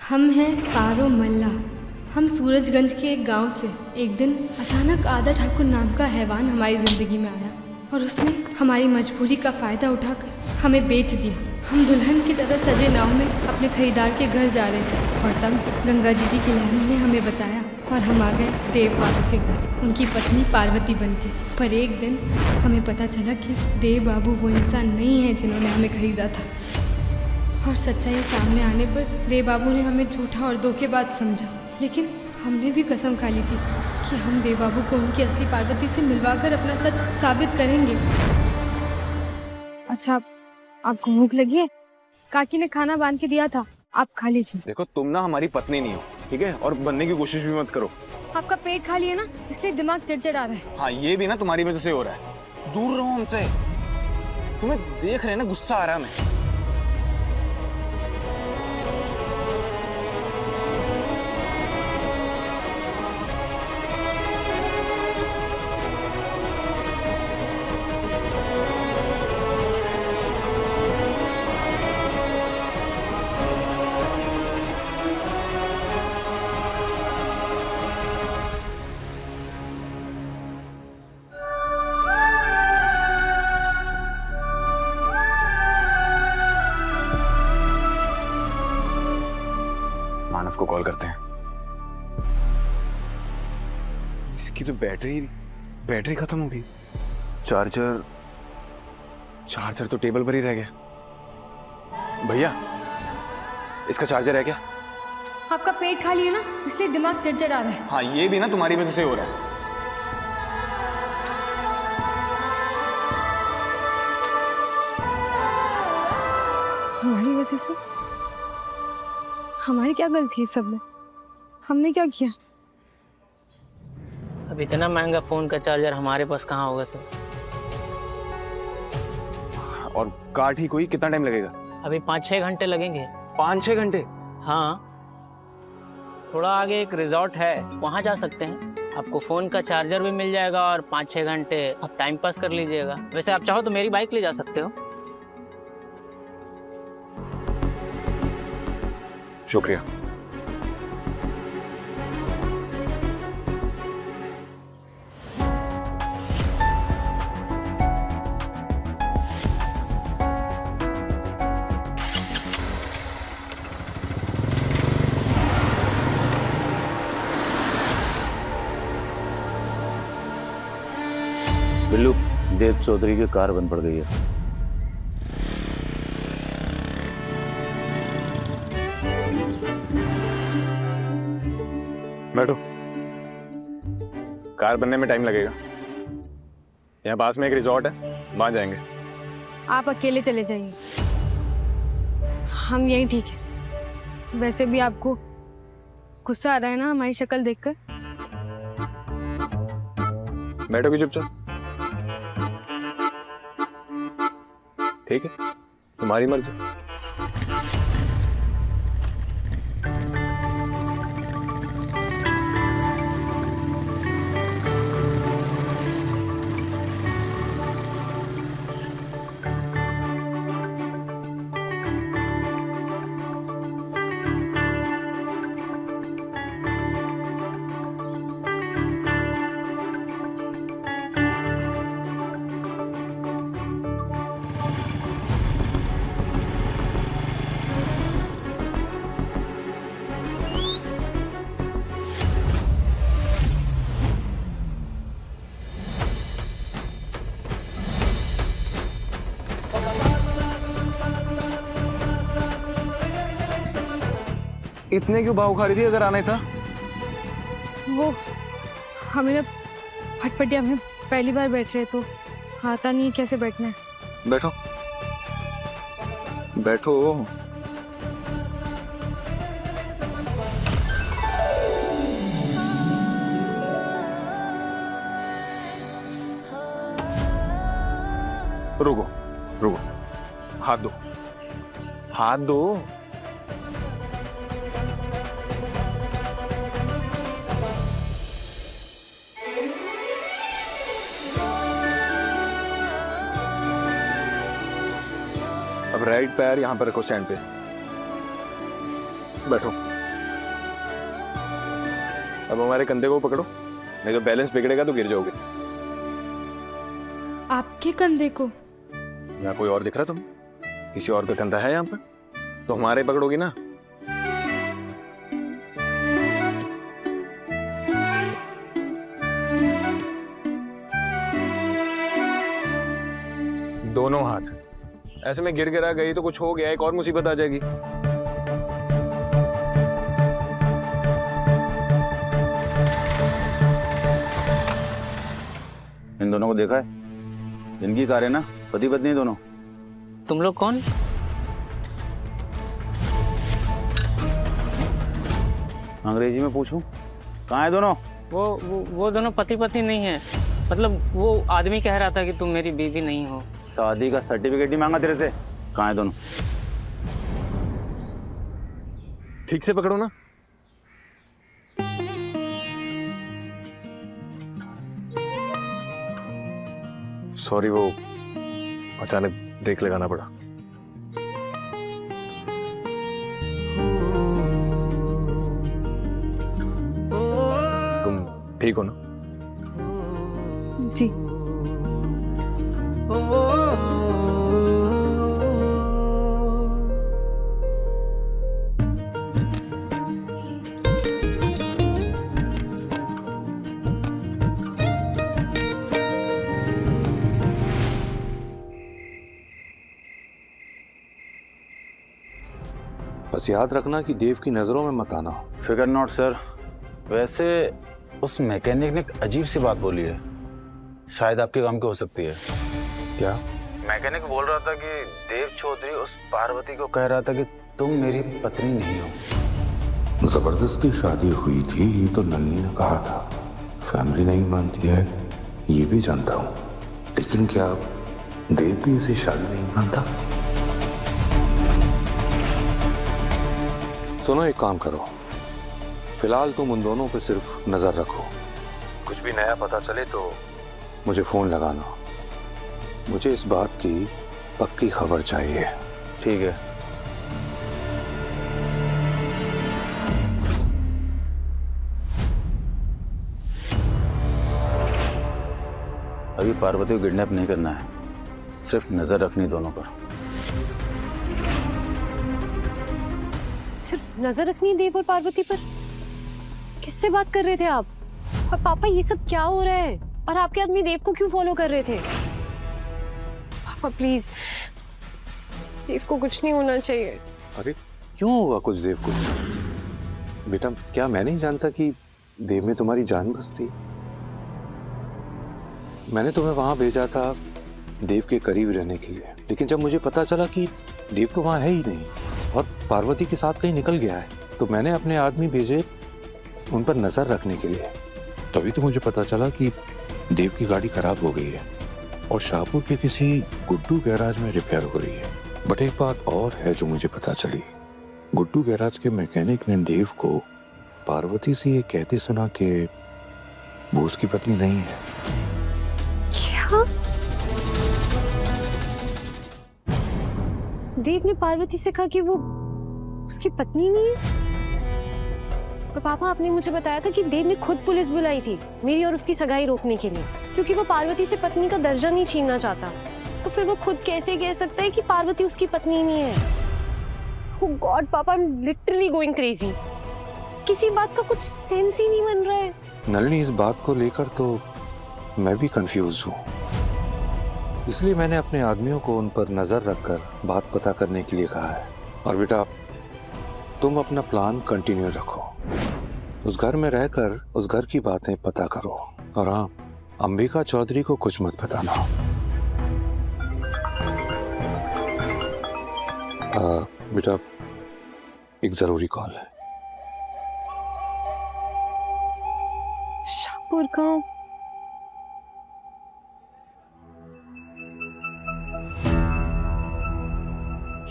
हम हैं पारो मल्ला। हम सूरजगंज के एक गांव से। एक दिन अचानक आदा ठाकुर नाम का हैवान हमारी ज़िंदगी में आया और उसने हमारी मजबूरी का फ़ायदा उठाकर हमें बेच दिया। हम दुल्हन की तरह सजे नाव में अपने खरीदार के घर जा रहे थे और तब गंगा जी की लहरों ने हमें बचाया और हम आ गए देव बाबू के घर, उनकी पत्नी पार्वती बनके। पर एक दिन हमें पता चला कि देव बाबू वो इंसान नहीं है जिन्होंने हमें खरीदा था। और सच्चाई सामने आने पर देव बाबू ने हमें झूठा और धोखेबाज समझा। लेकिन हमने भी कसम खा ली थी कि हम देव बाबू को उनकी असली पार्वती से मिलवाकर अपना सच साबित करेंगे। अच्छा, आपको भूख लगी है? काकी ने खाना बांध के दिया था, आप खा लीजिए। देखो, तुम ना हमारी पत्नी नहीं हो, ठीक है? और बनने की कोशिश भी मत करो। आपका पेट खाली है ना, इसलिए दिमाग चिड़चिड़ा रहा है। हाँ, ये भी ना तुम्हारी वजह से हो रहा है। दूर रहो हमसे। तुम्हें देख रहे हैं ना, गुस्सा आ रहा है हमें। मानव को कॉल करते हैं। इसकी तो बैटरी खत्म होगी। चार्जर तो टेबल पर ही रह गया। भैया, इसका चार्जर है क्या? आपका पेट खाली है ना, इसलिए दिमाग चिड़चिड़ा रहा है। हाँ, ये भी ना तुम्हारी वजह से हो रहा है। हमारी वजह से? हमारी क्या गलती है सब में? हमने क्या किया? अब इतना महंगा फोन का चार्जर हमारे पास कहाँ होगा सर? और कार ठीक हुई कितना टाइम लगेगा? अभी 5-6 घंटे लगेंगे। 5-6 घंटे? हाँ, थोड़ा आगे एक रिजॉर्ट है, वहाँ जा सकते हैं। आपको फोन का चार्जर भी मिल जाएगा और 5-6 घंटे आप टाइम पास कर लीजिएगा। वैसे आप चाहो तो मेरी बाइक ले जा सकते हो। शुक्रिया। बिल्लू, देव चौधरी की कार बंद पड़ गई है। बैठो। कार बनने में टाइम लगेगा। यहाँ पास में एक रिजॉर्ट है, वहां जाएंगे। आप अकेले चले जाइए, हम यहीं ठीक है। वैसे भी आपको गुस्सा आ रहा है ना हमारी शक्ल देखकर? बैठोगे चुपचाप? ठीक है, तुम्हारी मर्जी। इतने क्यों भाव खा रही थी अगर आना ही था? वो हमें ना फटफटिया में पहली बार बैठ रहे तो आता नहीं है कैसे बैठना है। बैठो बैठो। रुको रुको, हाथ दो, हाथ दो। अब राइट पैर यहाँ पर रखो स्टैंड पे। बैठो। अब हमारे कंधे को पकड़ो, नहीं तो बैलेंस बिगड़ेगा तो गिर जाओगे। आपके कंधे को? यहाँ कोई और दिख रहा तुम्हें? किसी और का कंधा है यहाँ पर? तो हमारे पकड़ोगी ना। दोनों हाथ। ऐसे में गिर गिरा गई तो कुछ हो गया, एक और मुसीबत आ जाएगी। इन दोनों को देखा है? इनकी कार है ना, पति पत्नी दोनों। तुम लोग कौन? अंग्रेजी में पूछूं? कहाँ है दोनों? वो दोनों पति पत्नी नहीं है। मतलब वो आदमी कह रहा था कि तुम मेरी बीवी नहीं हो। शादी का सर्टिफिकेट नहीं मांगा तेरे से। कहाँ है दोनों? ठीक से पकड़ो ना। सॉरी, वो अचानक ब्रेक लगाना पड़ा। तुम ठीक हो ना? जी। बस याद रखना कि देव की नजरों में मत आना। फिकर नॉट सर। वैसे उस मैकेनिक ने एक अजीब सी बात बोली है, शायद आपके काम की हो सकती है। क्या? मैकेनिक बोल रहा था कि देव चौधरी उस पार्वती को कह रहा था कि तुम मेरी पत्नी नहीं हो। जबरदस्ती शादी हुई थी ये तो नन्ही ने कहा था। फैमिली नहीं मानती है ये भी जानता हूँ, लेकिन क्या देव भी इसे शादी नहीं मानता? सुनो, एक काम करो, फिलहाल तुम उन दोनों पे सिर्फ नजर रखो। कुछ भी नया पता चले तो मुझे फोन लगाना। मुझे इस बात की पक्की खबर चाहिए। ठीक है। अभी पार्वती को किडनैप नहीं करना है, सिर्फ नजर रखनी दोनों पर। सिर्फ नजर रखनी है देव और पार्वती पर? किससे बात कर रहे थे आप? और पापा ये सब क्या हो रहा है? और आपके आदमी देव को क्यों फॉलो कर रहे थे? पापा प्लीज, देव को कुछ नहीं होना चाहिए। अरे क्यों होगा कुछ देव को? बेटा, क्या मैं नहीं जानता कि देव में तुम्हारी जान बसती? मैंने तुम्हें वहां भेजा था देव के करीब रहने के लिए, लेकिन जब मुझे पता चला कि देव तो वहां है ही नहीं और पार्वती के साथ कहीं निकल गया है, तो मैंने अपने आदमी भेजे उन पर नजर रखने के लिए। तभी तो मुझे पता चला कि देव की गाड़ी खराब हो गई है और शाहपुर के किसी गुड्डू गैराज में रिपेयर हो रही है। बट एक बात और है जो मुझे पता चली। गुड्डू गैराज के मैकेनिक ने देव को पार्वती से ये कहते सुना कि वो उसकी पत्नी नहीं है। क्या? देव ने पार्वती से कहा कि वो उसकी पत्नी नहीं है? और पापा, आपने मुझे बताया था कि देव ने खुद पुलिस बुलाई थी मेरी और उसकी सगाई रोकने के लिए, क्योंकि वो पार्वती से पत्नी का दर्जा नहीं छीनना चाहता। तो फिर वो खुद कैसे कह सकता है कि पार्वती उसकी पत्नी नहीं है? Oh God, पापा, I am literally going crazy. किसी बात का कुछ सेंस ही नहीं बन रहा है। नलिनी, इस बात को लेकर तो मैं भी कंफ्यूज हूँ, इसलिए मैंने अपने आदमियों को उन पर नजर रखकर बात पता करने के लिए कहा है। और बेटा, तुम अपना प्लान कंटिन्यू रखो, उस घर में रहकर उस घर की बातें पता करो। और हाँ, अंबिका चौधरी को कुछ मत बताना। बेटा, एक जरूरी कॉल है। शाहपुर का?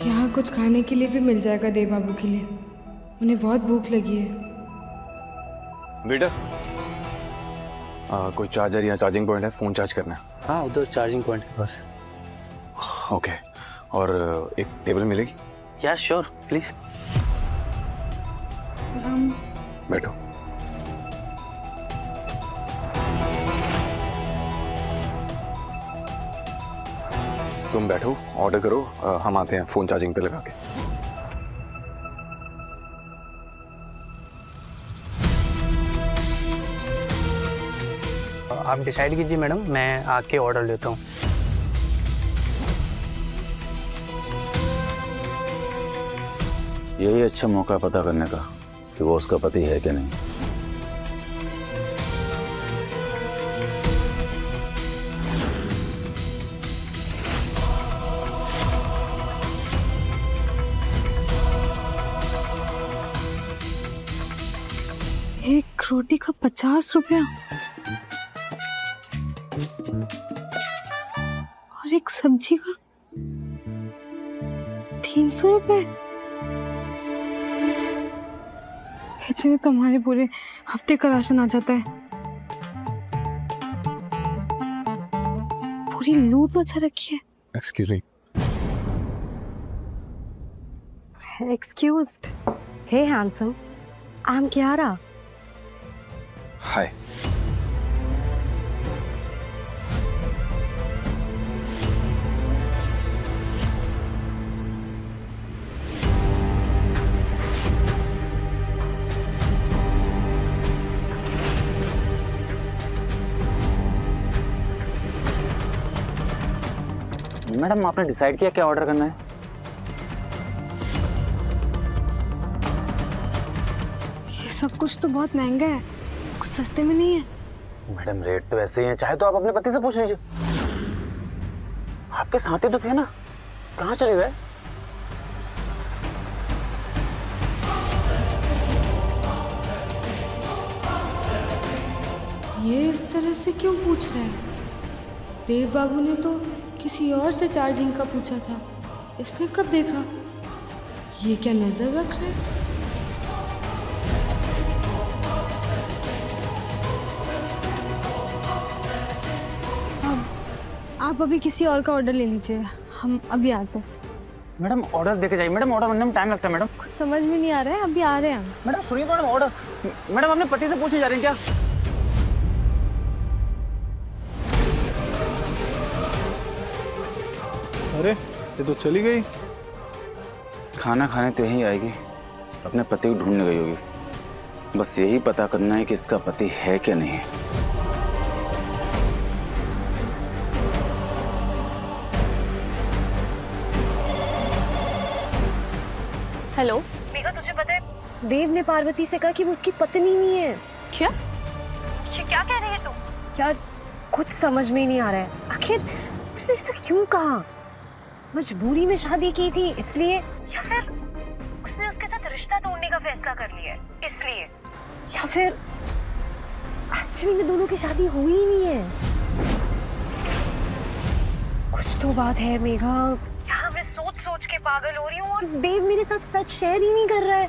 यहाँ कुछ खाने के लिए भी मिल जाएगा देव बाबू के लिए, उन्हें बहुत भूख लगी है। बेटा, कोई चार्जर या चार्जिंग पॉइंट है? फोन चार्ज करना है। हाँ, उधर चार्जिंग पॉइंट है बस। ओके, और एक टेबल मिलेगी? या श्योर, प्लीज। बैठो। तुम बैठो, ऑर्डर करो, हम आते हैं फोन चार्जिंग पे लगा के। आप डिसाइड कीजिए मैडम, मैं आके ऑर्डर लेता हूँ। यही अच्छा मौका है पता करने का कि वो उसका पति है कि नहीं। एक रोटी का 50 रुपया और एक सब्जी का 300 रुपए। इतने में तो हमारे पूरे हफ्ते का राशन आ जाता है। पूरी लूट मचा रखी है। Excuse me. Excused. Hey handsome, I'm Kiara. Hi. Madam आपने डिसाइड किया क्या ऑर्डर करना है? ये सब कुछ तो बहुत महंगा है, कुछ सस्ते में नहीं है। मैडम रेट तो ऐसे ही है, चाहे तो आप अपने पति से पूछ लीजिए। आपके साथी तो थे ना, कहाँ चले गए? ये इस तरह से क्यों पूछ रहे हैं? देव बाबू ने तो किसी और से चार्जिंग का पूछा था, इसने कब देखा? ये क्या नजर रख रहे हैं? आप अभी किसी और का ऑर्डर ले लीजिए, हम अभी आते हैं। मैडम ऑर्डर देके जाइए। मैडम ऑर्डर बनने में टाइम लगता है। मैडम कुछ समझ में नहीं आ रहा है, अभी आ रहे हैं हम। मैडम सुनिए तो मैडम ऑर्डर। मैडम अपने पति से पूछने जा रही हैं क्या? अरे ये तो चली गई। खाना खाने तो यहीं आएगी, अपने पति को ढूंढने गई होगी। बस यही पता करना है कि इसका पति है क्या नहीं। हेलो मेघा, तुझे पता है देव ने पार्वती से कहा कि वो उसकी पत्नी नहीं है। क्या? ये क्या कह रही है तू? यार कुछ समझ में नहीं आ रहा है, आखिर उसने ऐसा क्यों कहा? मजबूरी में शादी की थी इसलिए, या फिर उसने उसके साथ रिश्ता तोड़ने का फैसला कर लिया है इसलिए, या फिर एक्चुअली में दोनों की शादी हुई ही नहीं है। कुछ तो बात है मेघा, यहाँ मैं सोच सोच के पागल हो रही हूँ और देव मेरे साथ सच शेयर ही नहीं कर रहा है।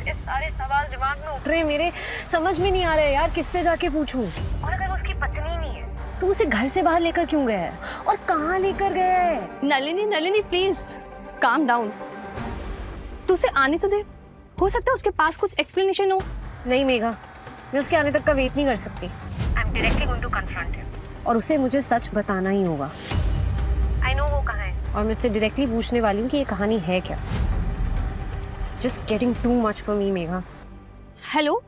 इस सारे सवाल दिमाग में उठ रहे हैं मेरे, समझ में नहीं आ रहा है यार किससे जाके पूछूं। और अगर उसकी पत्नी नहीं है तो उसे घर से बाहर लेकर क्यों गया है और कहाँ लेकर गया है? Nalini please calm down. तू उसे आने तो दे, हो सकता है उसके पास कुछ एक्सप्लेनेशन हो। नहीं मेघा, मैं उसके आने तक का वेट नहीं कर सकती। I am directly going to confront him और उसे मुझे सच बताना ही होगा। आई नो वो कहाँ है और मैं उससे डायरेक्टली पूछने वाली हूँ कि ये कहानी है क्या। It's just getting too much for me Megha. Hello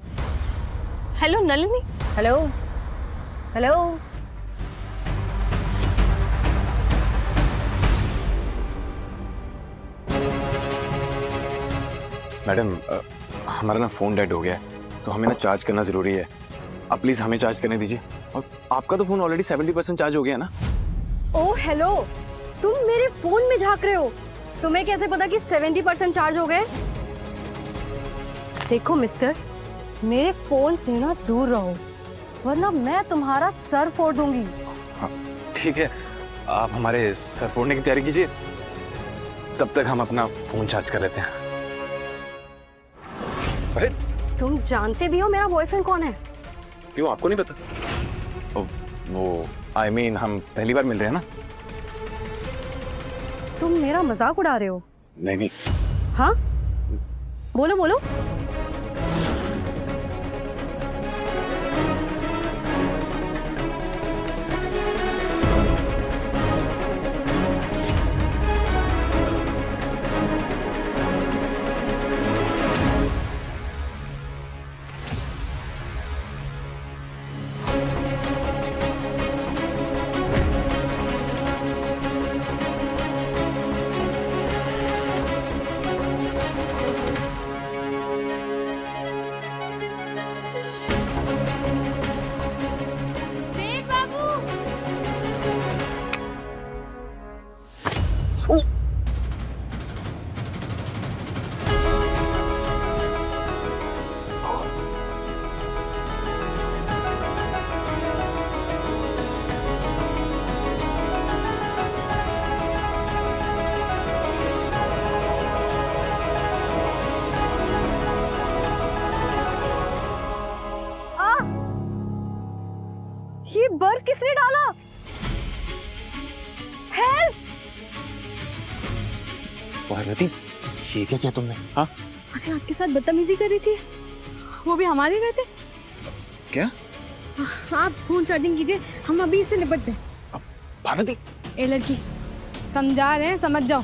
hello Nalini. Hello hello madam हमारा ना फ़ोन डेड हो गया है, तो हमें ना चार्ज करना ज़रूरी है। आप प्लीज़ हमें चार्ज करने दीजिए। और आपका तो फ़ोन ऑलरेडी 70% चार्ज हो गया ना। ओह हेलो, तुम मेरे फोन में झांक रहे हो? तुम्हें कैसे पता कि 70% चार्ज हो गए? देखो मिस्टर, मेरे फोन से ना दूर रहो वरना मैं तुम्हारा सर फोड़ दूंगी। हाँ ठीक है, आप हमारे सर फोड़ने की तैयारी कीजिए, तब तक हम अपना फ़ोन चार्ज कर लेते हैं। अरे तुम जानते भी हो मेरा बॉयफ्रेंड कौन है? क्यों, आपको नहीं पता? वो I mean, हम पहली बार मिल रहे हैं ना। तुम मेरा मजाक उड़ा रहे हो? नहीं। हाँ बोलो बोलो। बर्फ किसने डाला? हेल्प! पार्वती, ये क्या किया तुमने? हाँ अरे आपके साथ बदतमीजी कर रही थी, वो भी हमारे रहते। क्या? आप फोन चार्जिंग कीजिए, हम अभी इससे निपटते हैं। पार्वती, ए लड़की, समझा रहे हैं, समझ जाओ।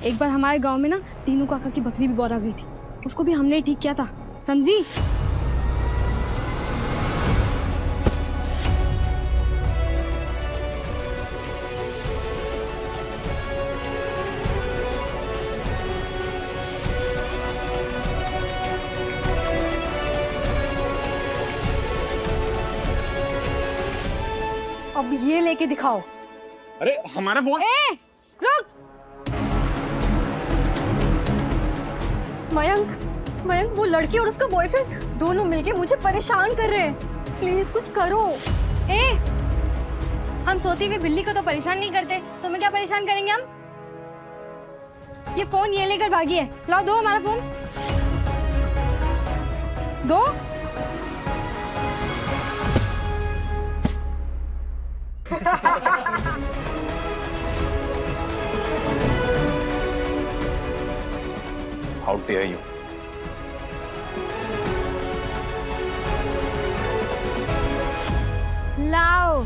एक बार हमारे गांव में ना तीनू काका की बकरी भी बौरा गई थी, उसको भी हमने ही ठीक किया था, समझी? अब ये लेके दिखाओ। अरे हमारा फोन। रुक! मयंक, वो लड़की और उसका बॉयफ्रेंड दोनों मिलके मुझे परेशान कर रहे हैं। प्लीज कुछ करो। हम सोती हुई बिल्ली को तो परेशान नहीं करते, तुम्हें क्या परेशान करेंगे हम? ये फोन ये लेकर भागी है, लाओ दो हमारा फोन, दो। How dare you? लाओ।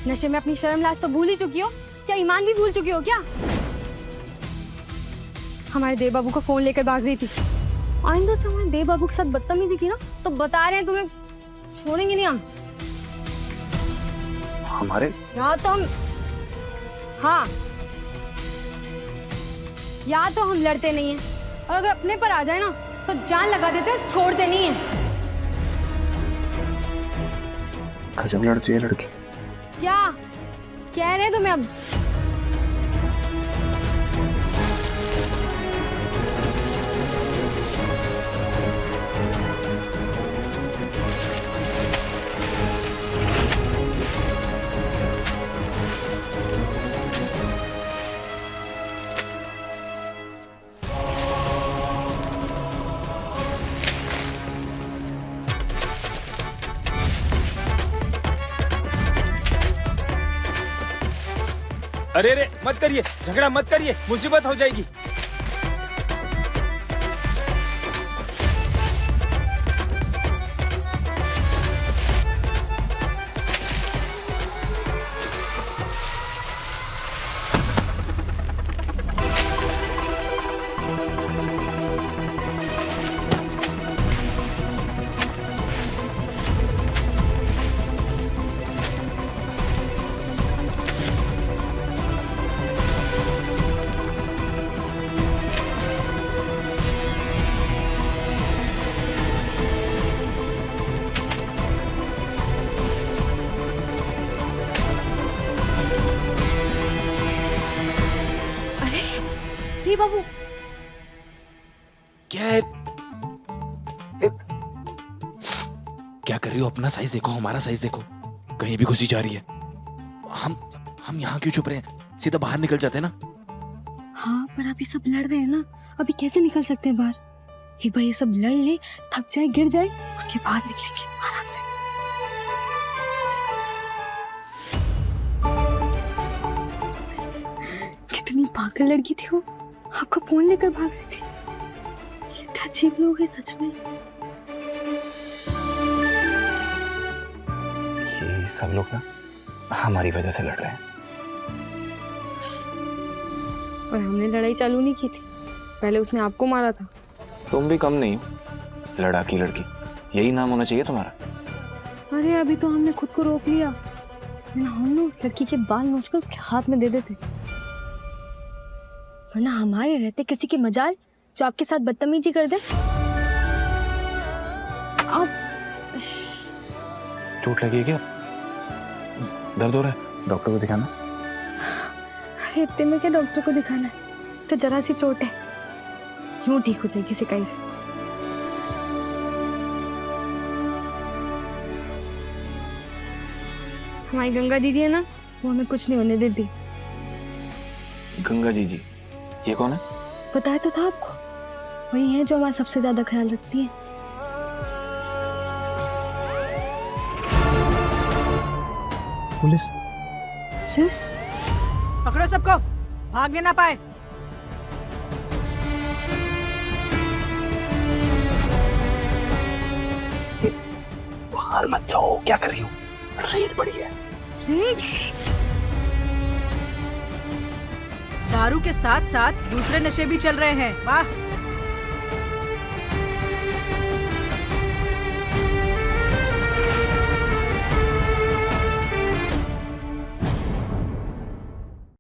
नशे में अपनी शर्म लाज तो भूल ही चुकी हो क्या? ईमान भी भूल चुकी हो क्या? हमारे देव बाबू को फोन लेकर भाग रही थी। आइंदा से हमारे देव बाबू के साथ बदतमीजी की ना तो बता रहे हैं तुम्हें छोड़ेंगे नहीं हम। हमारे या तो हम या तो हम लड़ते नहीं हैं, और अगर अपने पर आ जाए ना तो जान लगा देते हैं, छोड़ते नहीं हैं। गजब लड़ती है लड़की। क्या कह रहे हैं तुम्हें अब? अरे अरे मत करिए, झगड़ा मत करिए, मुसीबत हो जाएगी। देव बाबू क्या है? क्या कर रही हो? अपना साइज देखो, हमारा साइज देखो, कहीं भी घुसी जा रही है। हम यहाँ क्यों चुप रहे हैं? सीधा बाहर निकल जाते हैं ना। हाँ पर अभी सब लड़ रहे हैं ना, अभी कैसे निकल सकते हैं बाहर? एक बार ये सब लड़ ले, थक जाए, गिर जाए, उसके बाद निकलेंगे आराम से। कितनी पागल लड़की थी वो, आपका फोन लेकर भाग रही थी। कितने अजीब लोग हैं सच में। ये सब लोग ना हमारी वजह से लड़ रहे हैं। और हमने लड़ाई चालू नहीं की थी, पहले उसने आपको मारा था। तुम भी कम नहीं हो, लड़ाकी लड़की, यही नाम होना चाहिए तुम्हारा। अरे अभी तो हमने खुद को रोक लिया, वरना हम ना उस लड़की के बाल नोचकर उसके हाथ में दे देते। वरना हमारे रहते किसी की मजाल जो आपके साथ बदतमीजी कर दे। आप चोट लगी है क्या? दर्द हो रहा है? डॉक्टर को दिखाना। अरे इतने में क्या डॉक्टर को दिखाना है, तो जरा सी चोट है, यूं ठीक हो जाएगी सिकाई से। हमारी गंगा जी है ना, वो हमें कुछ नहीं होने देती। गंगा जी ये कौन है? बताया तो था आपको, वही है जो हमारा सबसे ज्यादा ख्याल रखती है। पुलिस। यस। पकड़ो सबको, भागने ना पाए। बाहर मत जाओ, क्या कर रही हो? रेड बड़ी है। रेड? दारू के साथ साथ दूसरे नशे भी चल रहे हैं। वाह।